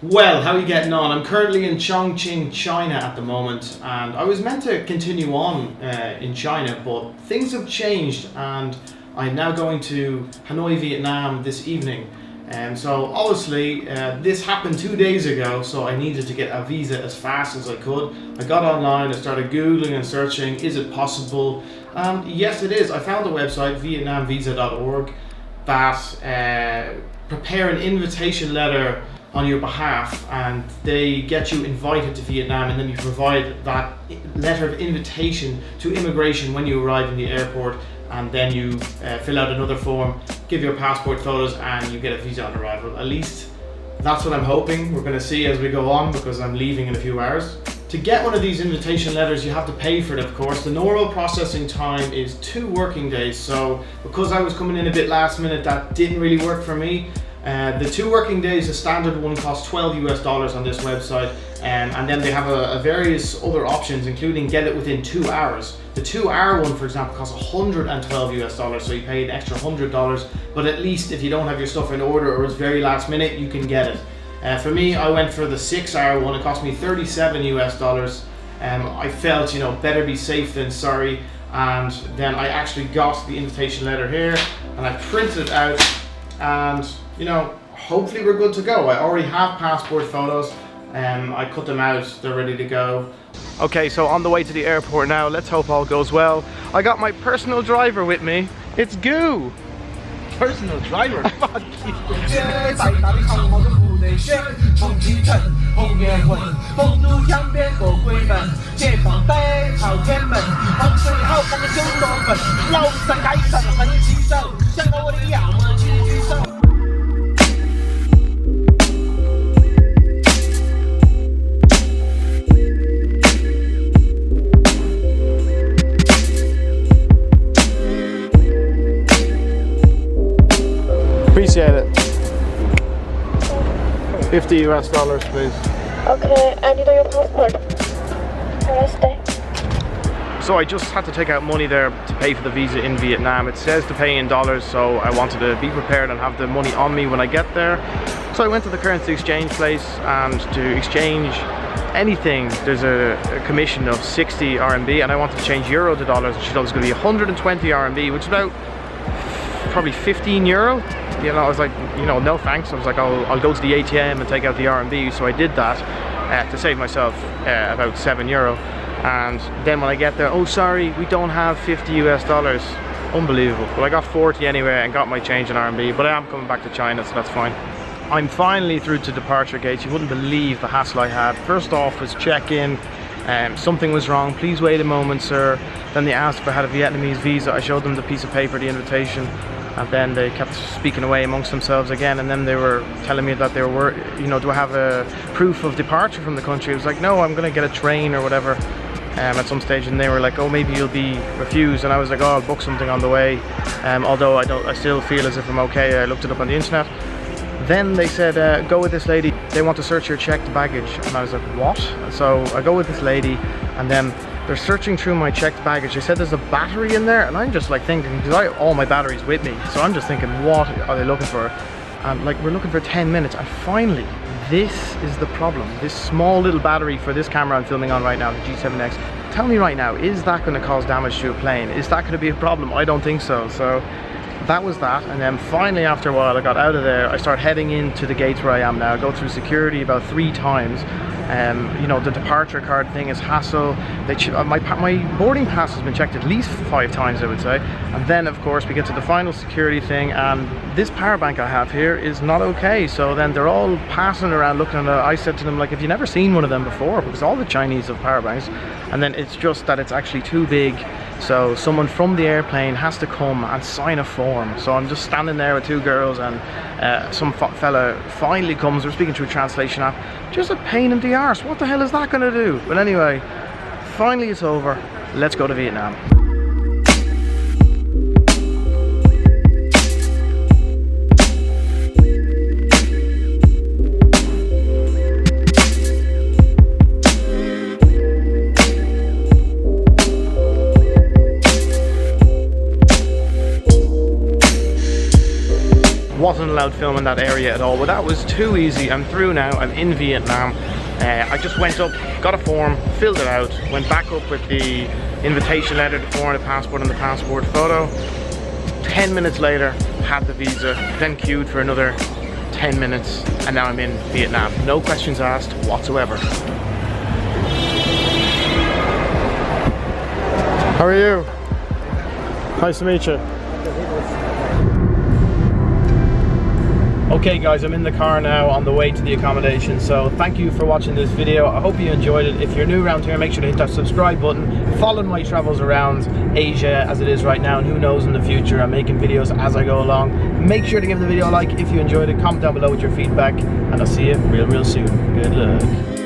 Well, how are you getting on? I'm currently in Chongqing, China at the moment, and I was meant to continue on in China, but things have changed, and I'm now going to Hanoi, Vietnam this evening. So obviously, this happened 2 days ago, so I needed to get a visa as fast as I could. I got online, I started Googling and searching, is it possible? Yes, it is. I found a website, vietnamvisa.org, that prepare an invitation letter on your behalf, and they get you invited to Vietnam, and then you provide that letter of invitation to immigration when you arrive in the airport, and then you fill out another form, give your passport photos, and you get a visa on arrival. At least that's what I'm hoping. We're going to see as we go on, because I'm leaving in a few hours. To get one of these invitation letters, you have to pay for it, of course. The normal processing time is 2 working days, so because I was coming in a bit last minute, that didn't really work for me. The 2 working days, the standard one, costs $12 on this website, and then they have a various other options, including get it within 2 hours. The 2-hour one, for example, costs $112, so you pay an extra $100, but at least if you don't have your stuff in order or it's very last minute, you can get it. For me, I went for the 6-hour one. It cost me $37. I felt, better be safe than sorry, and then I actually got the invitation letter here, and I printed it out, and hopefully we're good to go. I already have passport photos. I cut them out, they're ready to go. Okay, so on the way to the airport now. Let's hope all goes well. I got my personal driver with me. It's Goo. Personal driver. Fuck you. 红旗阵，红叶混，烽都江边过鬼门，解放北朝天门，洪水好风九罗门，老山盖上横旗手，想到我的要么举举手。Appreciate it. $50 please. Okay, I need your passport. Can I stay? So I just had to take out money there to pay for the visa in Vietnam. It says to pay in dollars, so I wanted to be prepared and have the money on me when I get there. So I went to the currency exchange place, and to exchange anything there's a commission of 60 RMB, and I wanted to change euro to dollars, and she thought it was going to be 120 RMB, which is about probably 15 euro. I was like, no thanks. I was like, I'll go to the ATM and take out the RMB. So I did that to save myself about 7 euro. And then when I get there, oh sorry, we don't have $50. Unbelievable. But I got 40 anyway and got my change in RMB. But I am coming back to China, so that's fine. I'm finally through to departure gates. You wouldn't believe the hassle I had. First off was check-in. Something was wrong. Please wait a moment, sir. Then they asked if I had a Vietnamese visa. I showed them the piece of paper, the invitation. And then they kept speaking away amongst themselves again, and then they were telling me that they were, do I have a proof of departure from the country? I was like, no, I'm going to get a train or whatever at some stage, and they were like, oh, maybe you'll be refused, and I was like, oh, I'll book something on the way, although I still feel as if I'm okay. I looked it up on the internet. Then they said, go with this lady, they want to search your checked baggage, and I was like, what? So I go with this lady, and then they're searching through my checked baggage. They said there's a battery in there, and I'm just like thinking, because I have all my batteries with me, so I'm just thinking, what are they looking for? And like, we're looking for 10 minutes, and finally, this is the problem. This small little battery for this camera I'm filming on right now, the G7X. Tell me right now, is that going to cause damage to a plane? Is that going to be a problem? I don't think so. So that was that, and then finally after a while I got out of there. I start heading into the gates where I am now. I go through security about 3 times. The departure card thing is hassle. My boarding pass has been checked at least 5 times, I would say. And then of course we get to the final security thing, and this power bank I have here is not okay. So then they're all passing around looking at it. I said to them, like, have you never seen one of them before? Because all the Chinese have power banks, and then it's just that it's actually too big. So someone from the airplane has to come and sign a form. So I'm just standing there with 2 girls, and some fella finally comes. We're speaking through a translation app. Just a pain in the arse. What the hell is that going to do? But anyway, finally it's over. Let's go to Vietnam. What an wasn't allowed to film in that area at all, but that was too easy. I'm through now, I'm in Vietnam. I just went up, got a form, filled it out, went back up with the invitation letter, the form, the passport and the passport photo. 10 minutes later, had the visa, then queued for another 10 minutes, and now I'm in Vietnam. No questions asked whatsoever. How are you? Nice to meet you. Okay guys, I'm in the car now on the way to the accommodation, so thank you for watching this video. I hope you enjoyed it. If you're new around here, make sure to hit that subscribe button. Follow my travels around Asia as it is right now, and who knows in the future, I'm making videos as I go along. Make sure to give the video a like if you enjoyed it, comment down below with your feedback, and I'll see you real soon. Good luck.